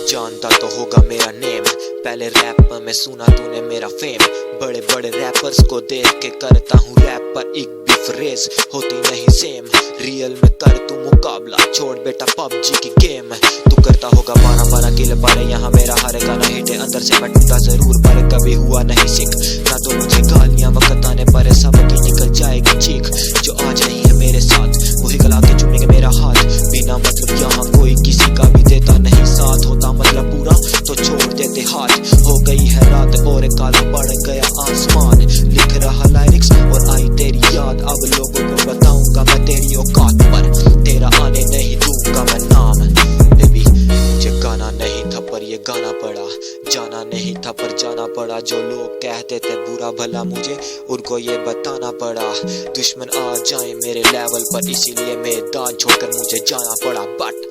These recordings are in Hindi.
जानता तो होगा मेरा नेम, पहले रैप में सुना तूने मेरा फेम। बड़े बड़े रैपर्स को देख के करता हूँ रैप, पर एक भी फ्रेज होती नहीं सेम। रियल में कर तू मुकाबला, छोड़ बेटा पबजी की गेम। तू करता होगा 12-12 किल पर यहाँ मेरा हर गाना हिट है। अंदर से मैं टूटा जरूर पर कभी हुआ नहीं सिक। ना तो मुझे गालियां वक्त आने पर सबकी निकल जाएगी चीख। जो आज नहीं है मेरे साथ वही गला के चूमेंगे मेरा हाथ। बिना मतलब यहाँ कोई किसी का भी देता नहीं साथ। होता मतलब पूरा तो छोड़ देते हाथ। हो गई है रात और काला पड़ गया आसमान। लिख रहा लाइरिक्स और आई तेरी याद। अब लोगों को बताऊंगा मैं तेरी औकात पर, तेरा आने नहीं दूंगा मैं नाम। बेबी मुझे गाना नहीं था पर ये गाना पड़ा, जाना नहीं था पर जाना पड़ा। जो लोग कहते थे बुरा भला मुझे उनको ये बताना पड़ा। दुश्मन आ जाए मेरे लेवल पर इसीलिए मैदान छोड़कर मुझे जाना पड़ा। बट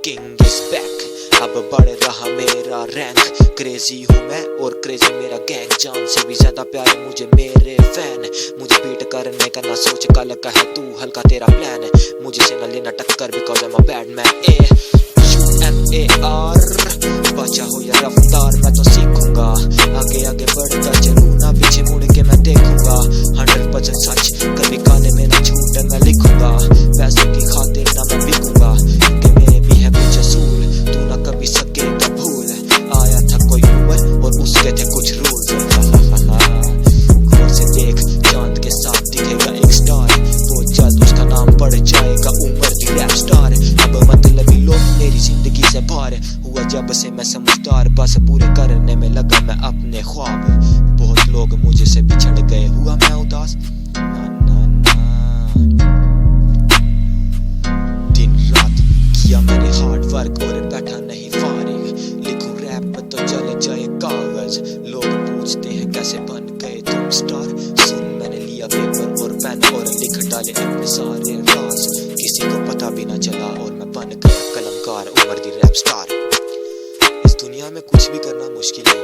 किंग इज बैक, अब बढ़ रहा मेरा रैंक। क्रेजी हूँ मैं और क्रेजी मेरा गैंग। जान से भी ज्यादा प्यारे मुझे मेरे फैन। मुझे बीट करने का ना सोच, कल का है तू हल्का तेरा प्लान। मुझे से न लेना टक्कर because I am a bad man. UMAR बचा हो या रफ्तार मैं तो सीखूंगा। आगे आगे बढ़ता चलूँ ना पीछे मुड़ के मैं देखूंगा। 100% सच कभी काले में ना झूठ मैं लिखूंगा। पैसों की खातिर ना मैं बिकूंगा कि मेरे भी है कुछ असूल। तू ना कभी सकेगा भूल। आया था कोई उम्र और उसके थे कुछ रूल्स। गौर से देख चांद के साथ दिखेगा एक स्टार। बहुत जल्द उसका नाम पड़ जाएगा उमर दी रैप स्टार। अब मतलबी लोग मेरी जिंदगी से बाहर हुआ जब से मैं समझदार। बस पूरे करने में लगा मैं अपने ख्वाब। बहुत लोग मुझे से बिछड़ गए हुआ मैं उदास। ना ना ना दिन रात किया मैंने हार्ड वर्क और बैठा नहीं फारिग। लिखूं रैप तो जल जाए कागज। लोग पूछते हैं कैसे बन गए तुम स्टार। सुन मैंने लिया पेपर और पेन और लिख डाले अपने सारे राज। किसी को पता भी ना चला और मैं बन गया कलमकार उमर दी रैप स्टार। इस दुनिया में कुछ भी करना मुश्किल है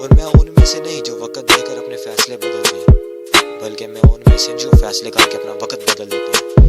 और मैं उनमें से नहीं जो वक्त देकर अपने फैसले बदल दें, बल्कि मैं उनमें से जो फैसले करके अपना वक्त बदल देते हैं।